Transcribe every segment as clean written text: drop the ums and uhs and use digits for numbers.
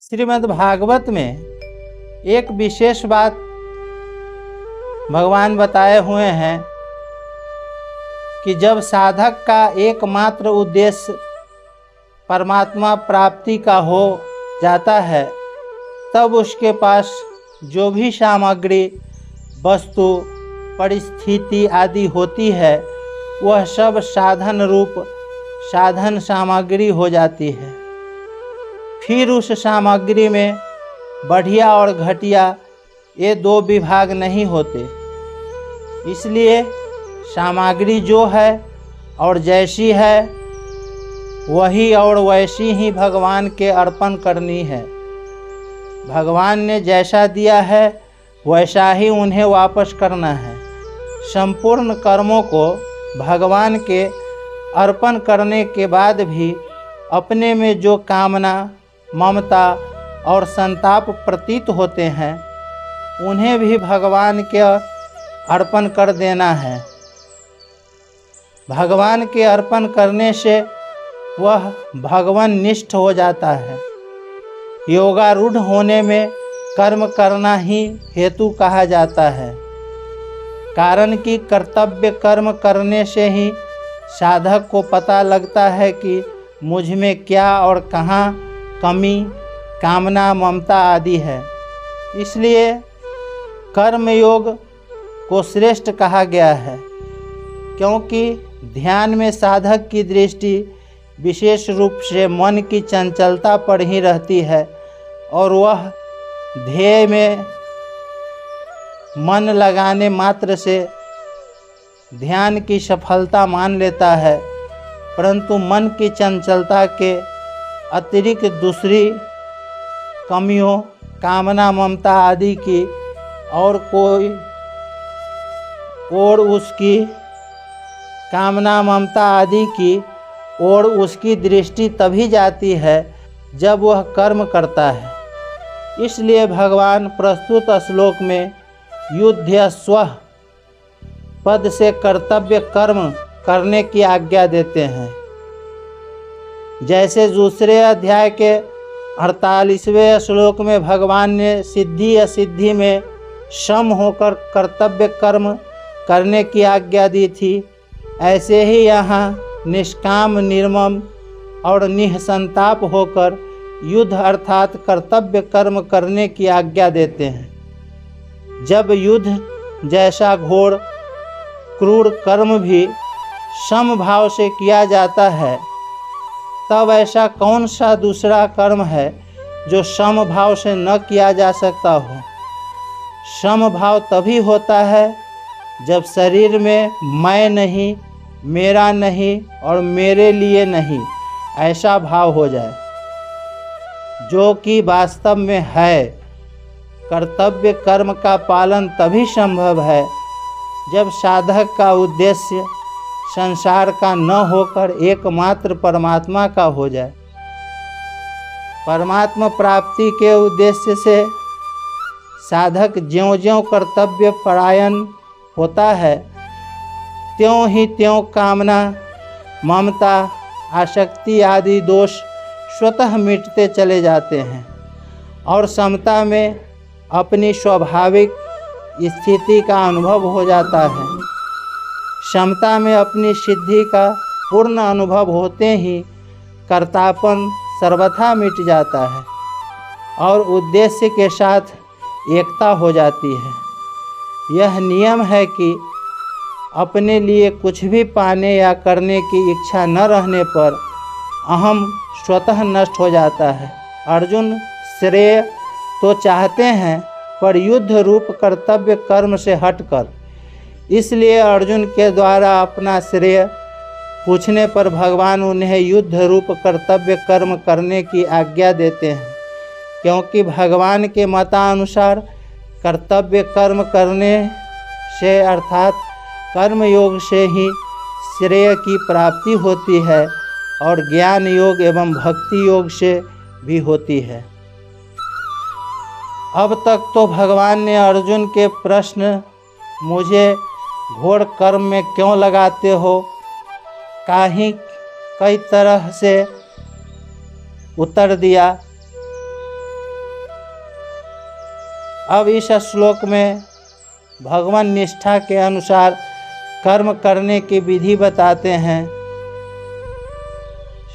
श्रीमद् भागवत में एक विशेष बात भगवान बताए हुए हैं कि जब साधक का एकमात्र उद्देश्य परमात्मा प्राप्ति का हो जाता है, तब उसके पास जो भी सामग्री, वस्तु, परिस्थिति आदि होती है, वह सब साधन रूप साधन सामग्री हो जाती है। फिर उस सामग्री में बढ़िया और घटिया ये दो विभाग नहीं होते। इसलिए सामग्री जो है और जैसी है वही और वैसी ही भगवान के अर्पण करनी है। भगवान ने जैसा दिया है वैसा ही उन्हें वापस करना है। संपूर्ण कर्मों को भगवान के अर्पण करने के बाद भी अपने में जो कामना, ममता और संताप प्रतीत होते हैं, उन्हें भी भगवान के अर्पण कर देना है। भगवान के अर्पण करने से वह भगवान निष्ठ हो जाता है। योगारूढ़ होने में कर्म करना ही हेतु कहा जाता है, कारण कि कर्तव्य कर्म करने से ही साधक को पता लगता है कि मुझ में क्या और कहाँ कमी, कामना, ममता आदि है। इसलिए कर्म योग को श्रेष्ठ कहा गया है, क्योंकि ध्यान में साधक की दृष्टि विशेष रूप से मन की चंचलता पर ही रहती है और वह ध्येय में मन लगाने मात्र से ध्यान की सफलता मान लेता है, परंतु मन की चंचलता के अतिरिक्त दूसरी कमियों, कामना, ममता आदि की और कोई और उसकी कामना, ममता आदि की और उसकी दृष्टि तभी जाती है जब वह कर्म करता है। इसलिए भगवान प्रस्तुत श्लोक में युद्ध स्वः पद से कर्तव्य कर्म करने की आज्ञा देते हैं। जैसे दूसरे अध्याय के 48वें श्लोक में भगवान ने सिद्धि असिद्धि में सम होकर कर्तव्य कर्म करने की आज्ञा दी थी, ऐसे ही यहाँ निष्काम, निर्मम और निःसंताप होकर युद्ध अर्थात कर्तव्य कर्म करने की आज्ञा देते हैं। जब युद्ध जैसा घोर क्रूर कर्म भी समभाव से किया जाता है, तब ऐसा कौन सा दूसरा कर्म है जो समभाव से न किया जा सकता हो। समभाव तभी होता है जब शरीर में मैं नहीं, मेरा नहीं और मेरे लिए नहीं ऐसा भाव हो जाए, जो कि वास्तव में है। कर्तव्य कर्म का पालन तभी संभव है जब साधक का उद्देश्य संसार का न होकर एकमात्र परमात्मा का हो जाए। परमात्मा प्राप्ति के उद्देश्य से साधक ज्यों-ज्यों कर्तव्य परायण होता है, त्यों ही त्यों कामना, ममता, आसक्ति आदि दोष स्वतः मिटते चले जाते हैं और समता में अपनी स्वाभाविक स्थिति का अनुभव हो जाता है। समता में अपनी सिद्धि का पूर्ण अनुभव होते ही कर्तापन सर्वथा मिट जाता है और उद्देश्य के साथ एकता हो जाती है। यह नियम है कि अपने लिए कुछ भी पाने या करने की इच्छा न रहने पर अहम स्वतः नष्ट हो जाता है। अर्जुन श्रेय तो चाहते हैं, पर युद्ध रूप कर्तव्य कर्म से हटकर। इसलिए अर्जुन के द्वारा अपना श्रेय पूछने पर भगवान उन्हें युद्ध रूप कर्तव्य कर्म करने की आज्ञा देते हैं, क्योंकि भगवान के मतानुसार कर्तव्य कर्म करने से अर्थात कर्म योग से ही श्रेय की प्राप्ति होती है और ज्ञान योग एवं भक्ति योग से भी होती है। अब तक तो भगवान ने अर्जुन के प्रश्न, मुझे घोर कर्म में क्यों लगाते हो, कई तरह से उत्तर दिया। अब इस श्लोक में भगवान निष्ठा के अनुसार कर्म करने की विधि बताते हैं।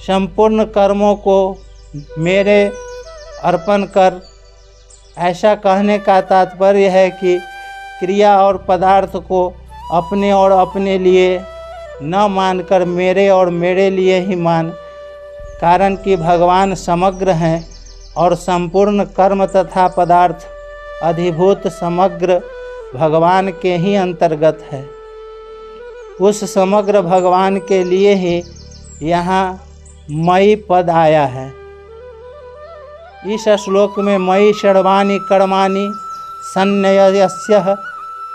संपूर्ण कर्मों को मेरे अर्पण कर, ऐसा कहने का तात्पर्य है कि क्रिया और पदार्थ को अपने और अपने लिए न मानकर मेरे और मेरे लिए ही मान, कारण कि भगवान समग्र हैं और संपूर्ण कर्म तथा पदार्थ अधिभूत समग्र भगवान के ही अंतर्गत है। उस समग्र भगवान के लिए ही यहाँ मयि पद आया है। इस श्लोक में मयि सर्वाणि कर्माणि सन्न्यस्यः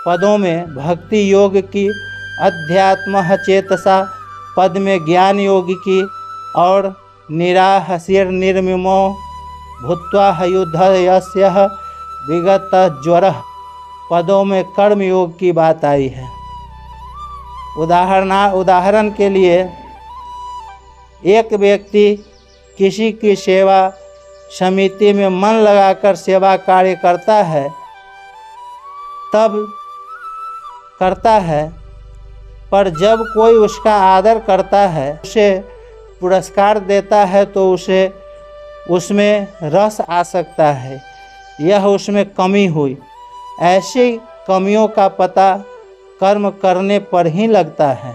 पदों में भक्ति योग की, अध्यात्म चेतसा पद में ज्ञान योग की और निराहसिर निर्मिमो भूत्वा युद्धयस्यः विगत ज्वरः पदों में कर्म योग की बात आई है। उदाहरण के लिए एक व्यक्ति किसी की सेवा समिति में मन लगाकर सेवा कार्य करता है, तब करता है, पर जब कोई उसका आदर करता है, उसे पुरस्कार देता है तो उसे उसमें रस आ सकता है, यह उसमें कमी हुई। ऐसी कमियों का पता कर्म करने पर ही लगता है।